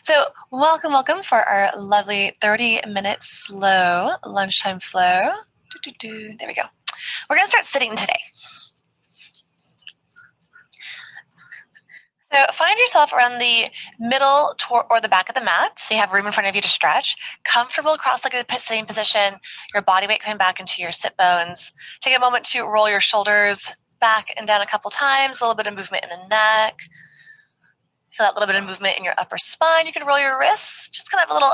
So welcome for our lovely 30-minute slow lunchtime flow. There we go. We're going to start sitting today. So find yourself around the middle or the back of the mat, so you have room in front of you to stretch. Comfortable across the sitting position, your body weight coming back into your sit bones. Take a moment to roll your shoulders back and down a couple times, a little bit of movement in the neck. Feel that little bit of movement in your upper spine. You can roll your wrists, just kind of a little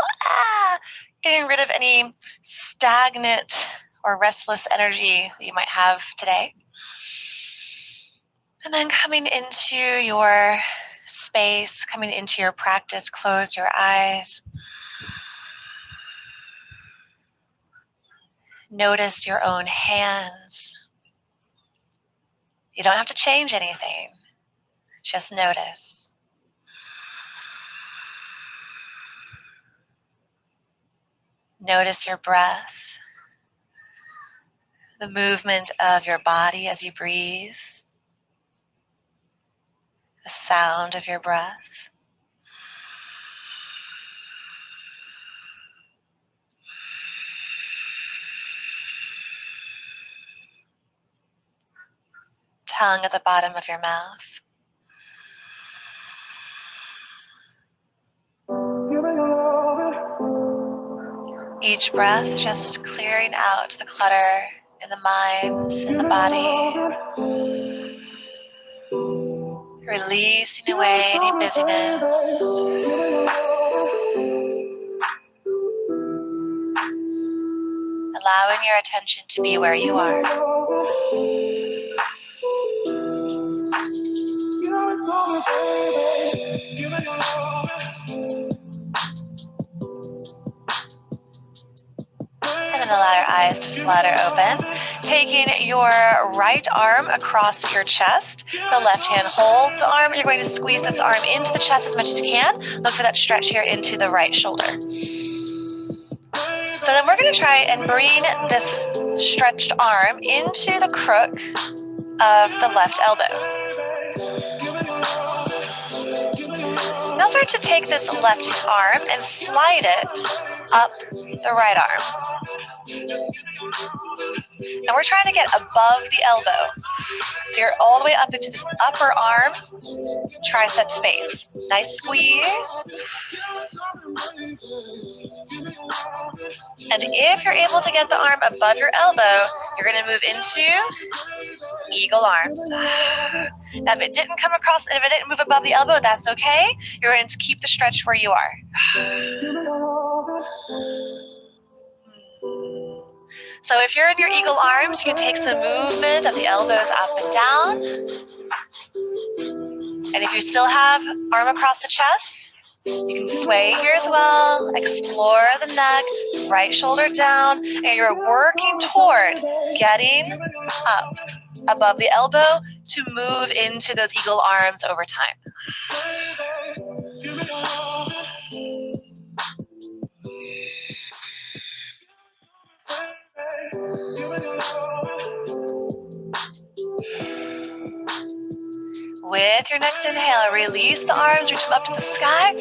getting rid of any stagnant or restless energy that you might have today. And then coming into your space, coming into your practice, close your eyes. Notice your own hands. You don't have to change anything, just notice. Notice your breath, the movement of your body as you breathe, the sound of your breath. Tongue at the bottom of your mouth. Each breath just clearing out the clutter in the mind, in the body. Releasing away any busyness. Allowing your attention to be where you are. And then allow your eyes to flutter open. Taking your right arm across your chest. The left hand holds the arm. You're going to squeeze this arm into the chest as much as you can. Look for that stretch here into the right shoulder. So then we're going to try and bring this stretched arm into the crook of the left elbow. Now start to take this left arm and slide it up the right arm. And we're trying to get above the elbow. So you're all the way up into this upper arm tricep space. Nice squeeze. And if you're able to get the arm above your elbow, you're going to move into eagle arms. Now if it didn't come across, if it didn't move above the elbow, that's okay. You're going to keep the stretch where you are. So if you're in your eagle arms, you can take some movement of the elbows up and down. And if you still have arm across the chest, you can sway here as well. Explore the neck, right shoulder down, and you're working toward getting up above the elbow to move into those eagle arms over time. With your next inhale, release the arms, reach them up to the sky.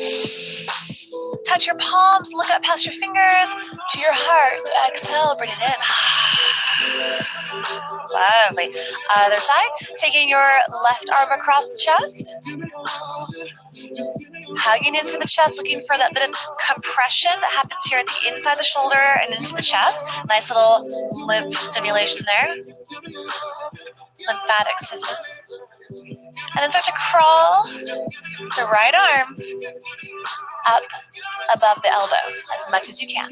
Touch your palms, look up past your fingers to your heart. Exhale, bring it in. Lovely. Other side, taking your left arm across the chest. Hugging into the chest, looking for that bit of compression that happens here at the inside of the shoulder and into the chest. Nice little lymph stimulation there. Lymphatic system. And then start to crawl the right arm up above the elbow as much as you can.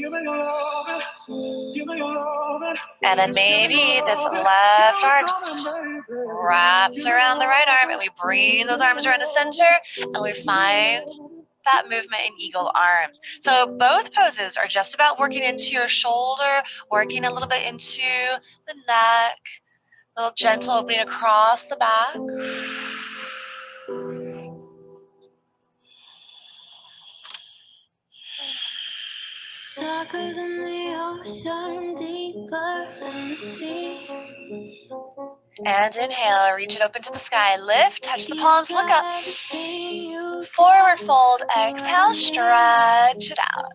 And then maybe this left arm just wraps around the right arm, and we bring those arms around the center, and we find that movement in eagle arms. So both poses are just about working into your shoulder, working a little bit into the neck, a little gentle opening across the back. Darker than the ocean, deeper than the sea. And inhale, reach it open to the sky. Lift, touch the palms, look up. Forward fold, exhale, stretch it out.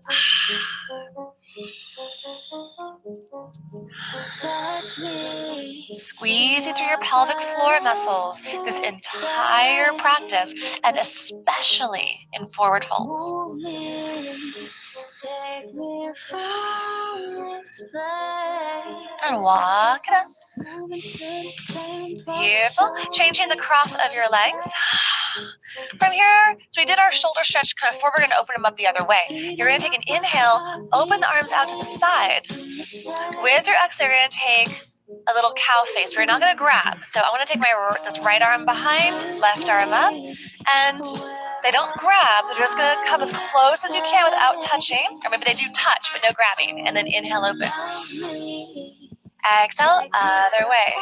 Squeezing through your pelvic floor muscles this entire practice, and especially in forward folds. And walk it up. Beautiful. Changing the cross of your legs. From here, so we did our shoulder stretch kind of forward. We're going to open them up the other way. You're going to take an inhale, open the arms out to the side. With your exhale, you're going to take a little cow face. We're not going to grab. So I want to take this right arm behind, left arm up, and they don't grab. They're just going to come as close as you can without touching, or maybe they do touch, but no grabbing. And then inhale, open. Exhale, other way.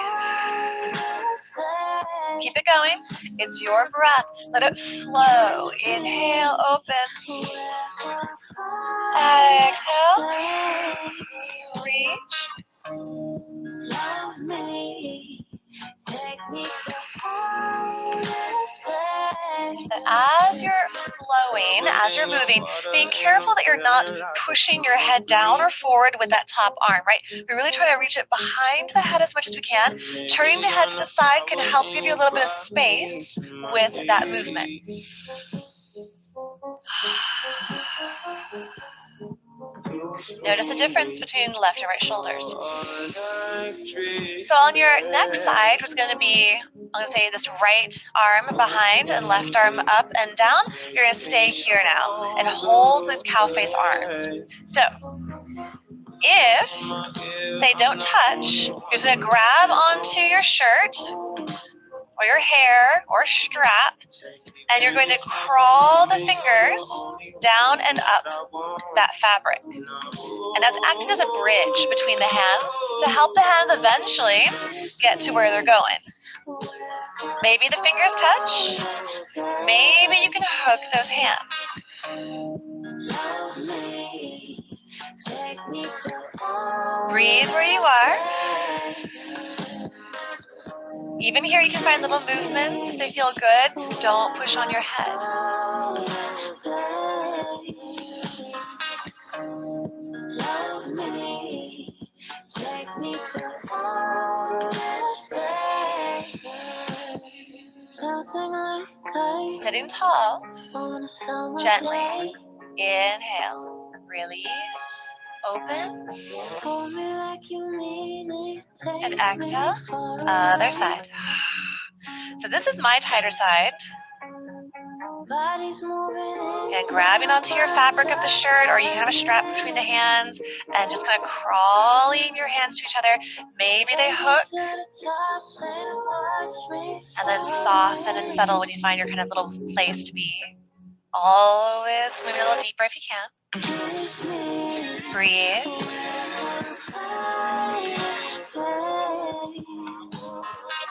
Keep it going. It's your breath. Let it flow. Inhale, open. Exhale. Reach. And as you're flowing, as you're moving, being careful that you're not pushing your head down or forward with that top arm, right? We really try to reach it behind the head as much as we can. Turning the head to the side can help give you a little bit of space with that movement. Notice the difference between the left and right shoulders. So on your next side was going to be, I'm going to say this right arm behind and left arm up and down. You're going to stay here now and hold those cow face arms. So if they don't touch, you're just going to grab onto your shirt or your hair or strap, and you're going to crawl the fingers down and up that fabric. And that's acting as a bridge between the hands to help the hands eventually get to where they're going. Maybe the fingers touch. Maybe you can hook those hands. Breathe where you are. Even here you can find little movements if they feel good. Don't push on your head. Sitting tall, gently, inhale, release, open, and exhale, other side. So this is my tighter side. And grabbing onto your fabric of the shirt, or you can have a strap between the hands, and just kind of crawling your hands to each other. Maybe they hook, and then soften and settle when you find your kind of little place to be. Always moving a little deeper if you can. Breathe.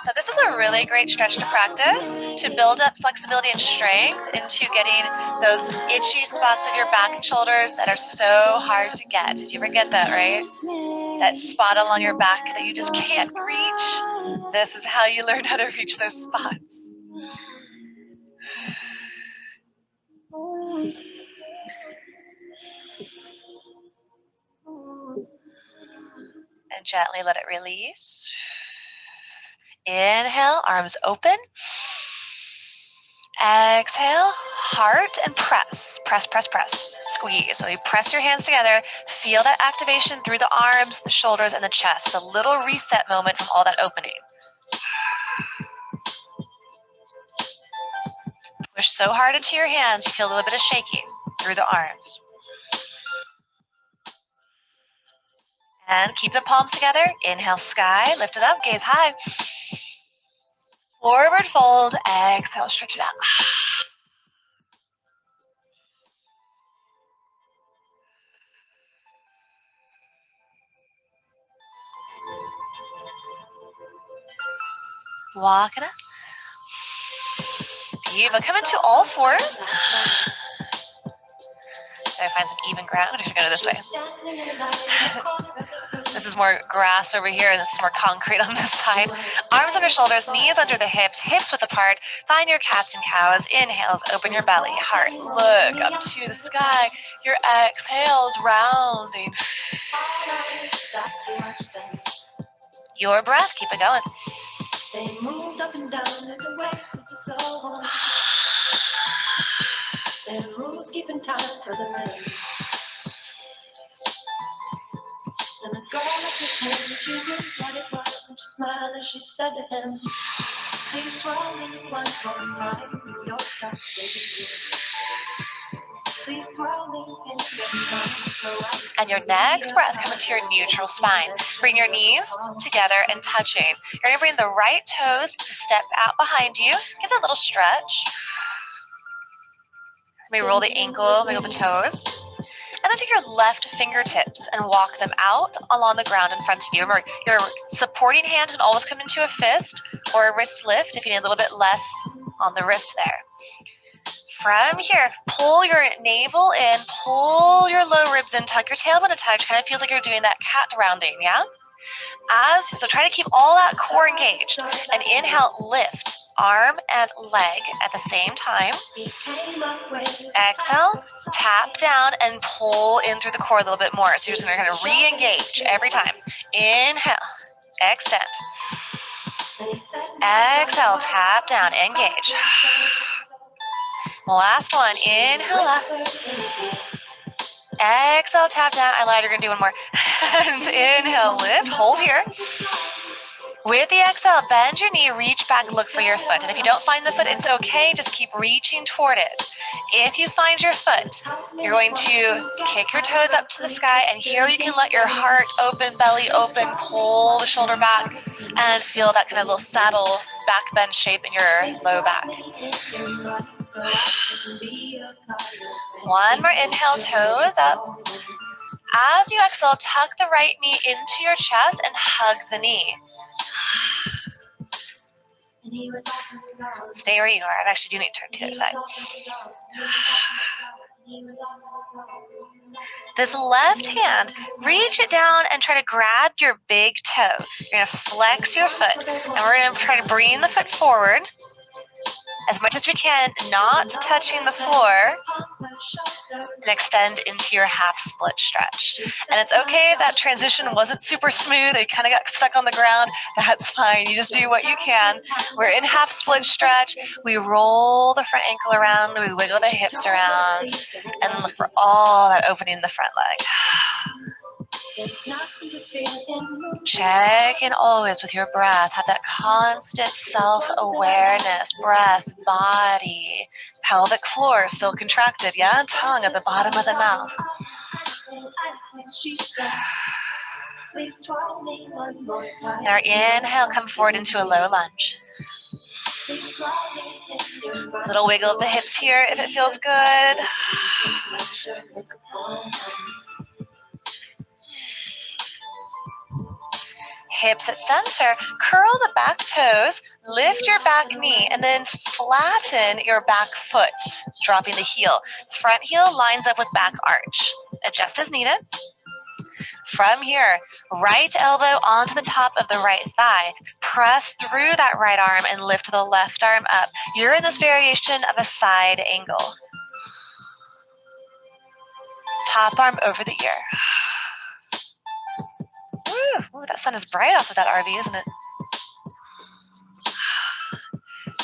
So this is a really great stretch to practice to build up flexibility and strength into getting those itchy spots of your back and shoulders that are so hard to get. If you ever get that, right? That spot along your back that you just can't reach. This is how you learn how to reach those spots. And gently let it release. Inhale, arms open. Exhale, heart and press. Press, press, press. Squeeze. So you press your hands together. Feel that activation through the arms, the shoulders, and the chest. The little reset moment from all that opening. Push so hard into your hands, you feel a little bit of shaking through the arms. And keep the palms together. Inhale, sky. Lift it up, gaze high. Forward fold. Exhale, stretch it out. Walk it up. Beautiful. Come into all fours. Gotta find some even ground. I'm gonna go this way. This is more grass over here, and this is more concrete on this side. Arms under shoulders, knees under the hips width apart. Find your cats and cows. Inhales, open your belly, heart, look up to the sky. Your exhales, rounding. Your breath, keep it going. They moved up and down in the waves of the soul. Their moves keeping time for the rain. And the girl at the end, she knew what it was, and she smiled as she said to him, please twirl me one more time, your stuff stays with you. Please twirl me in your mind, so I. And your next breath, come into your neutral spine. Bring your knees together and touching. You're going to bring the right toes to step out behind you. Give it a little stretch. Maybe roll the ankle, wiggle the toes. And then take your left fingertips and walk them out along the ground in front of you. Remember, your supporting hand can always come into a fist or a wrist lift if you need a little bit less on the wrist there. From here, pull your navel in, pull your low ribs in, tuck your tailbone a touch. Kind of feels like you're doing that cat rounding, yeah? So try to keep all that core engaged. And inhale, lift arm and leg at the same time. Exhale, tap down and pull in through the core a little bit more. So you're just going to kind of re-engage every time. Inhale, extend. Exhale, tap down, engage. Last one, inhale up. Exhale, tap down. I lied, you're going to do one more. And inhale, lift, hold here. With the exhale, bend your knee, reach back, look for your foot. And if you don't find the foot, it's okay. Just keep reaching toward it. If you find your foot, you're going to kick your toes up to the sky. And here you can let your heart open, belly open, pull the shoulder back, and feel that kind of little saddle back bend shape in your low back. One more inhale, toes up. As you exhale, tuck the right knee into your chest and hug the knee. Stay where you are. I actually do need to turn to the other side. This left hand, reach it down and try to grab your big toe. You're going to flex your foot, and we're going to try to bring the foot forward as much as we can, not touching the floor, and extend into your half split stretch. And it's okay if that transition wasn't super smooth, you kind of got stuck on the ground, that's fine. You just do what you can. We're in half split stretch. We roll the front ankle around, we wiggle the hips around, and look for all that opening in the front leg. Check in always with your breath. Have that constant self-awareness. Breath, body, pelvic floor still contracted, yeah? Tongue at the bottom of the mouth. Now inhale, come forward into a low lunge. Little wiggle of the hips here if it feels good. Hips at center, curl the back toes, lift your back knee, and then flatten your back foot, dropping the heel. Front heel lines up with back arch. Adjust as needed. From here, right elbow onto the top of the right thigh. Press through that right arm and lift the left arm up. You're in this variation of a side angle. Top arm over the ear. Ooh, that sun is bright off of that RV, isn't it?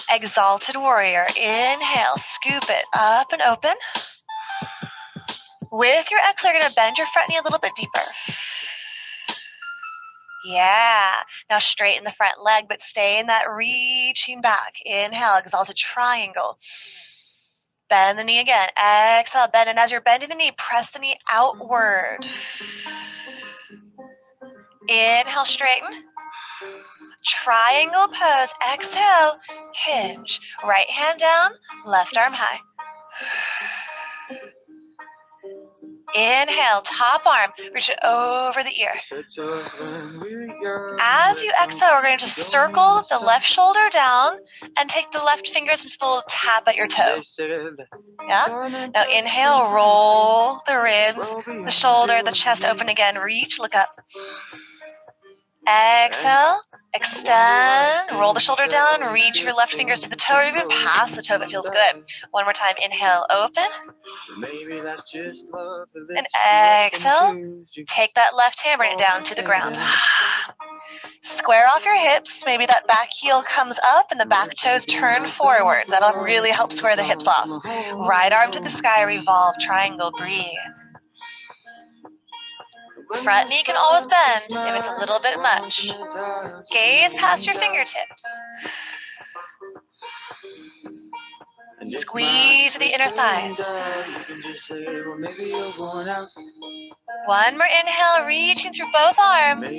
Exalted warrior. Inhale, scoop it up and open. With your exhale, you're going to bend your front knee a little bit deeper. Yeah. Now straighten the front leg, but stay in that reaching back. Inhale, exalted triangle. Bend the knee again. Exhale, bend. And as you're bending the knee, press the knee outward. Inhale, straighten. Triangle pose. Exhale, hinge. Right hand down, left arm high. Inhale, top arm. Reach it over the ear. As you exhale, we're going to circle the left shoulder down and take the left fingers and just a little tap at your toe. Yeah? Now inhale, roll the ribs, the shoulder, the chest open again. Reach, look up. Exhale, extend, roll the shoulder down, reach your left fingers to the toe or even past the toe if it feels good. One more time, inhale, open. And exhale, take that left hand, bring it down to the ground. Square off your hips, maybe that back heel comes up and the back toes turn forward. That'll really help square the hips off. Right arm to the sky, revolve, triangle, breathe. Front knee can always bend if it's a little bit much. Gaze past your fingertips. Squeeze the inner thighs. One more inhale, reaching through both arms.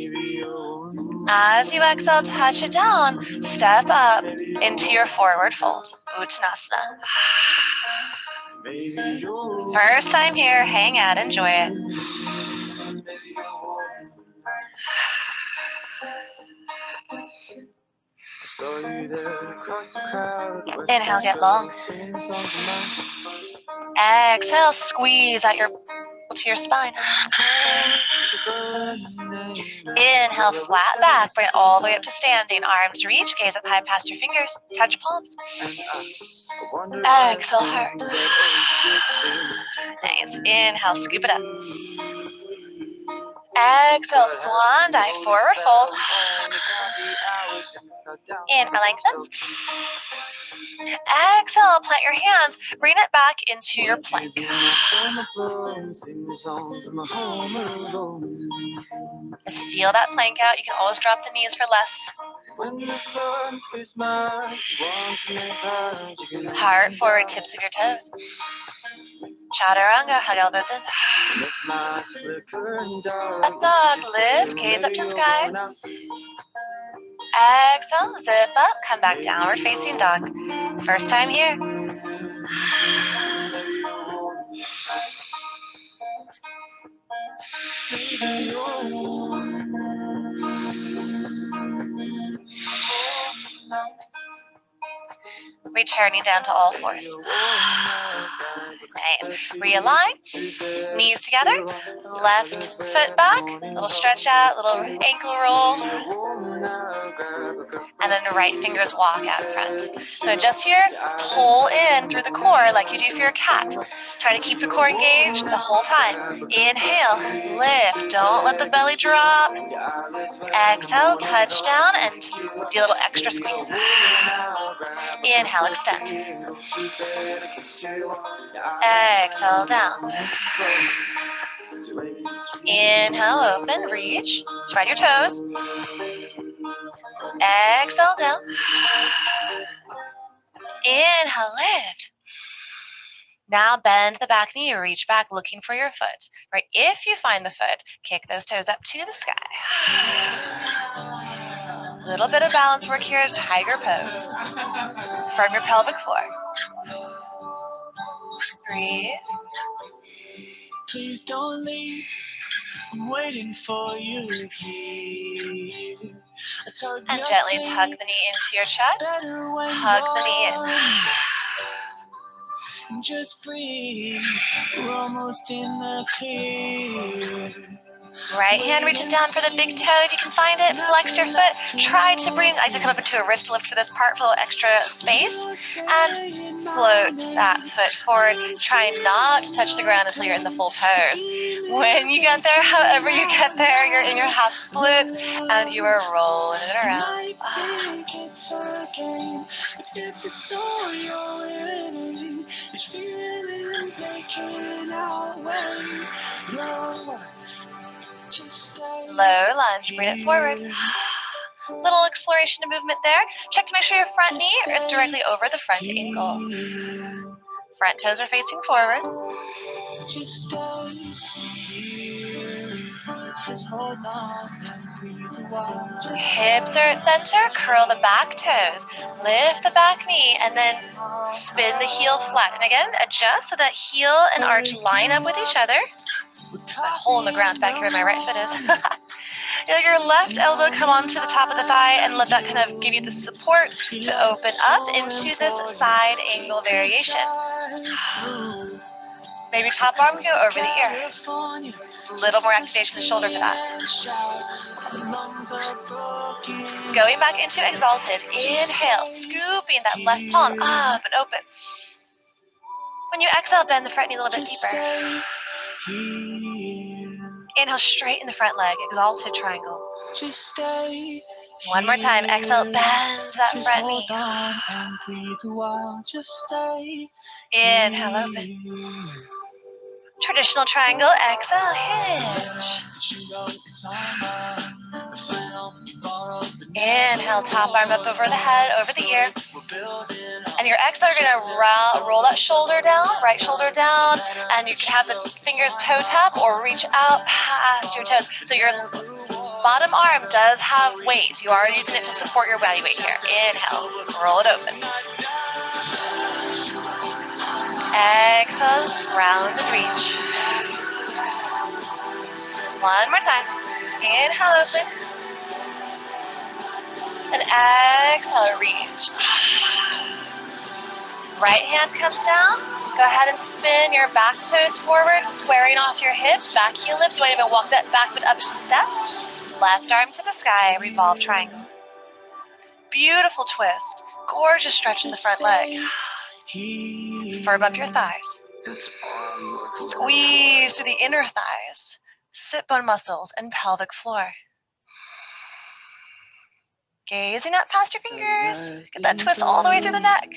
As you exhale, touch it down. Step up into your forward fold, Uttanasana. First time here, hang out, enjoy it. Inhale, get long. Exhale, squeeze out to your spine. Inhale, flat back, bring it all the way up to standing. Arms reach, gaze up high past your fingers, touch palms. Exhale, heart. Nice. Inhale, scoop it up. Exhale, swan dive, forward fold. Inhale, lengthen. Exhale, plant your hands, bring it back into your plank. Just feel that plank out. You can always drop the knees for less. Heart forward, tips of your toes. Chaturanga, hug elbows in. Up dog, lift, gaze up to sky. Exhale, zip up, come back downward facing dog. First time here. Returning down to all fours. Nice. Realign. Knees together. Left foot back. Little stretch out, little ankle roll. And then the right fingers walk out front. So just here, pull in through the core like you do for your cat. Try to keep the core engaged the whole time. Inhale, lift. Don't let the belly drop. Exhale, touch down and do a little extra squeeze. Inhale, extend. Exhale, down. Inhale, open, reach. Spread your toes. Exhale, down. Inhale, lift. Now bend the back knee, reach back looking for your foot. Right, if you find the foot, kick those toes up to the sky. Little bit of balance work here, tiger pose. From your pelvic floor. Breathe. Please don't leave. I'm waiting for you here. And gently tuck the knee into your chest. Hug the knee in. Just breathe. We're almost in the clear. Right hand reaches down for the big toe if you can find it. Flex your foot. Try to bring, I like to come up into a wrist lift for this part for a little extra space. And float that foot forward. Try not to touch the ground until you're in the full pose. When you get there, however you get there, you're in your half split and you are rolling it around. Low lunge, bring it forward. Little exploration of movement there. Check to make sure your front knee is directly over the front ankle. Front toes are facing forward. Hips are at center. Curl the back toes. Lift the back knee and then spin the heel flat. And again, adjust so that heel and arch line up with each other. There's a hole in the ground back here where my right foot is. Feel your left elbow come onto the top of the thigh and let that kind of give you the support to open up into this side angle variation. Maybe top arm go over the ear. A little more activation of the shoulder for that. Going back into exalted. Inhale, scooping that left palm up and open. When you exhale, bend the front knee a little bit deeper. Inhale, straighten the front leg, exalted triangle. One more time, exhale, bend that front knee. Inhale, open. Traditional triangle, exhale, hinge. Inhale, top arm up over the head, over the ear. And your exhale, you're gonna roll that shoulder down, right shoulder down, and you can have the fingers toe tap or reach out past your toes. So your bottom arm does have weight. You are using it to support your body weight here. Inhale, roll it open. Exhale, round and reach. One more time. Inhale, open. And exhale, reach. Right hand comes down. Go ahead and spin your back toes forward, squaring off your hips, back heel lifts. You want to even walk that back foot up just a step. Left arm to the sky, revolve triangle. Beautiful twist. Gorgeous stretch in the front leg. Firm up your thighs. Squeeze through the inner thighs, sit bone muscles, and pelvic floor. Gazing up past your fingers. Get that twist all the way through the neck.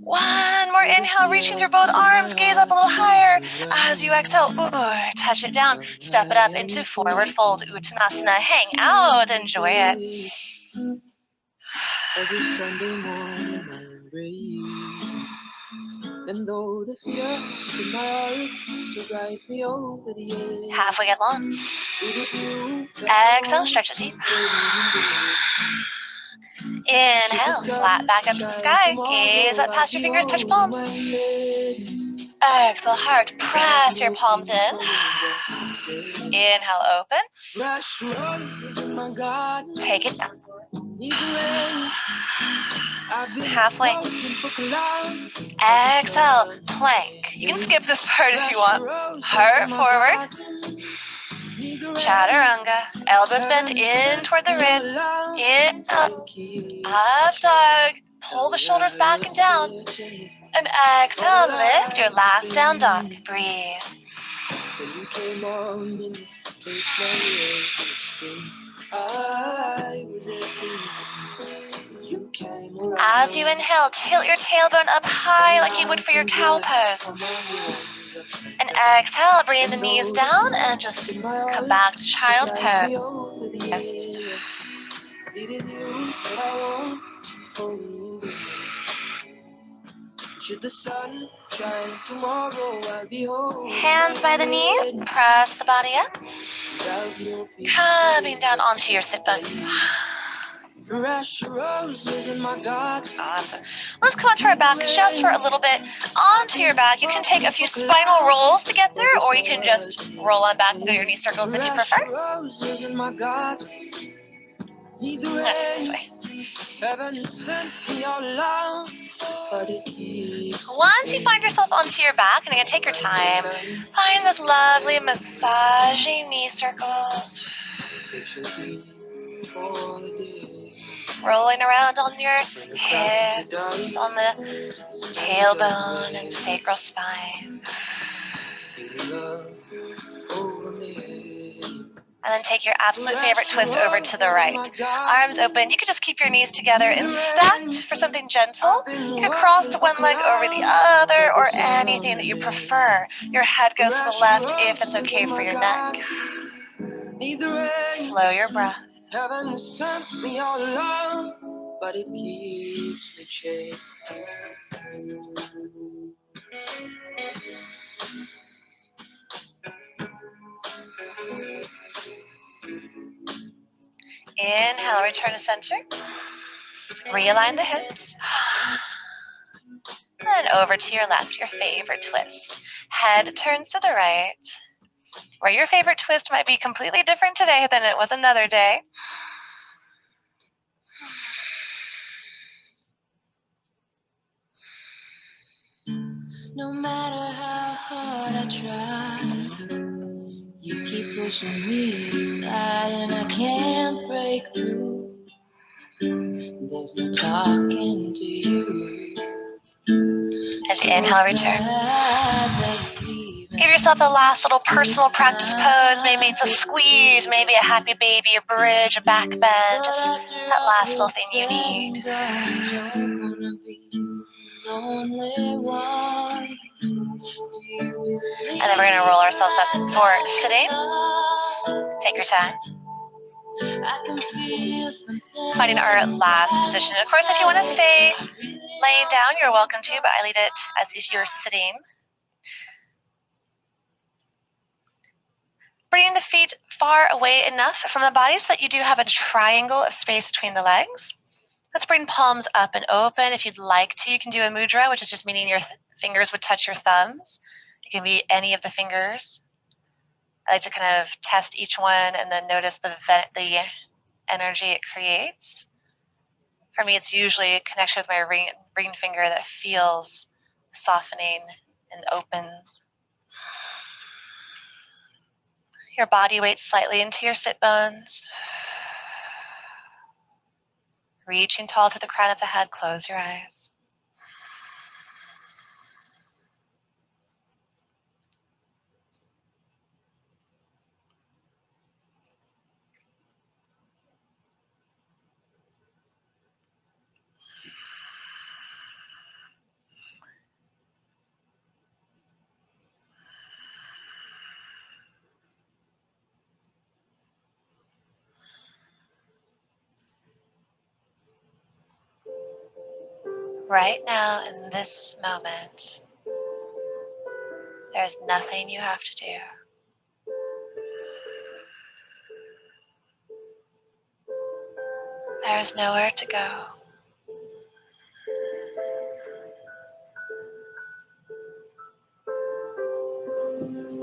One more inhale, reaching through both arms. Gaze up a little higher. As you exhale, touch it down. Step it up into forward fold, Uttanasana. Hang out, enjoy it. Every Sunday morning and rain. And though the fear in my heart to drive me over the edge. Halfway get long. Exhale, stretch it deep. Inhale, flat back up to the sky. Gaze up past your fingers, touch palms. Exhale, hard. Press your palms in. Inhale, open. Take it down. Halfway. Exhale, plank. You can skip this part if you want. Heart forward. Chaturanga. Elbows bend in toward the ribs. In, up dog. Pull the shoulders back and down. And exhale, lift your last down dog. Breathe. As you inhale, tilt your tailbone up high like you would for your cow pose. And exhale, bring the knees down and just come back to child pose. Yes. Should the sun shine tomorrow, I'll be home. Hands by the knees, press the body up. Coming down onto your sit bones. Fresh roses in my garden. Awesome. Let's come onto our back just for a little bit. Onto your back, you can take a few spinal rolls to get there, or you can just roll on back and go your knee circles if you prefer. Roses in my garden. This way. Once you find yourself onto your back, and again, take your time, find those lovely massaging knee circles. Rolling around on your hips, on the tailbone and sacral spine. And then take your absolute favorite twist over to the right. Arms open. You could just keep your knees together and stacked for something gentle. You can cross one leg over the other or anything that you prefer. Your head goes to the left if that's okay for your neck. Slow your breath. Heaven sent me all along, but it keeps me chasing. Inhale, return to center. Realign the hips. And over to your left, your favorite twist. Head turns to the right. Where your favorite twist might be completely different today than it was another day. No matter how hard I try, you keep pushing me aside and I can't break through. There's no talking to you. As you inhale, return. Give yourself a last little personal practice pose. Maybe it's a squeeze, maybe a happy baby, a bridge, a back bend, just that last little thing you need. And then we're going to roll ourselves up for sitting. Take your time. Finding our last position. Of course, if you want to stay laying down, you're welcome to, but I lead it as if you're sitting. Bringing the feet far away enough from the body so that you do have a triangle of space between the legs. Let's bring palms up and open. If you'd like to, you can do a mudra, which is just meaning your fingers would touch your thumbs. It can be any of the fingers. I like to kind of test each one and then notice the energy it creates. For me, it's usually a connection with my ring finger that feels softening and open. Your body weight slightly into your sit bones. Reaching tall through the crown of the head, close your eyes. Right now, in this moment, there's nothing you have to do. There's nowhere to go.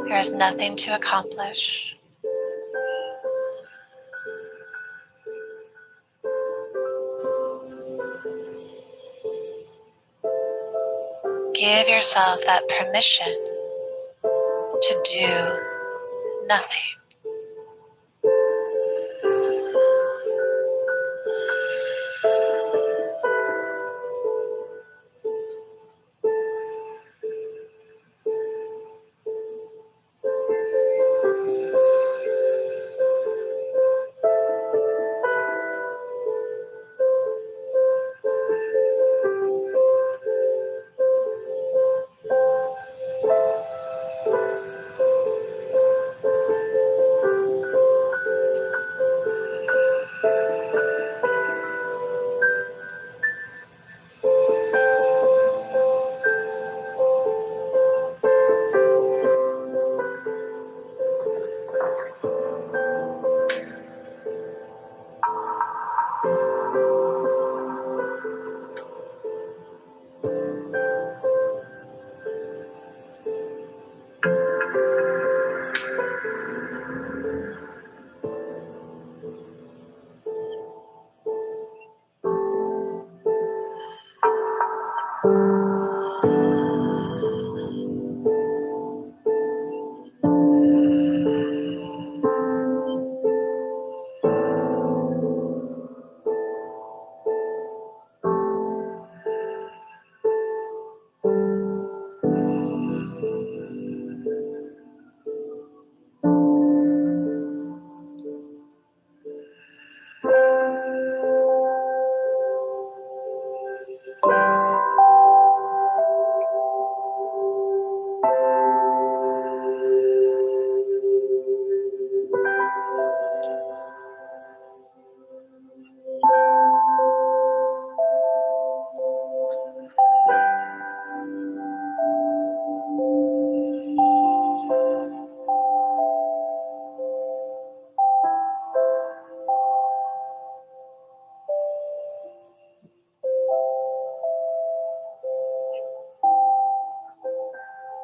There's nothing to accomplish. Give yourself that permission to do nothing.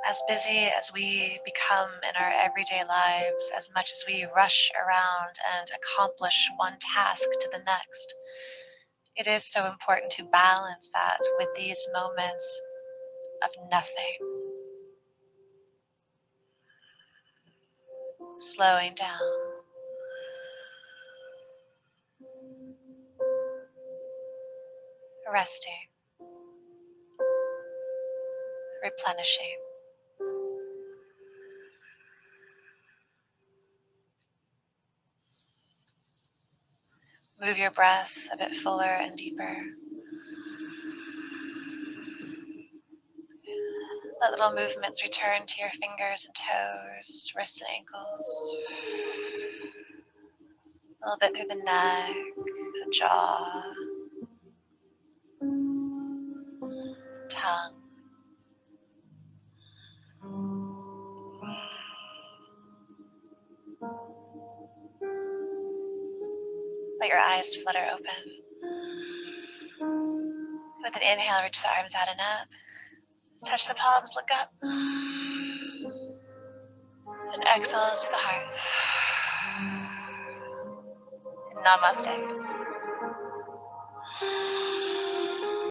As busy as we become in our everyday lives, as much as we rush around and accomplish one task to the next, it is so important to balance that with these moments of nothing. Slowing down. Resting. Replenishing. Move your breath a bit fuller and deeper. Let little movements return to your fingers and toes, wrists and ankles. A little bit through the neck, the jaw, tongue. Let your eyes flutter open. With an inhale, reach the arms out and up. Touch the palms, look up. And exhale to the heart. Namaste.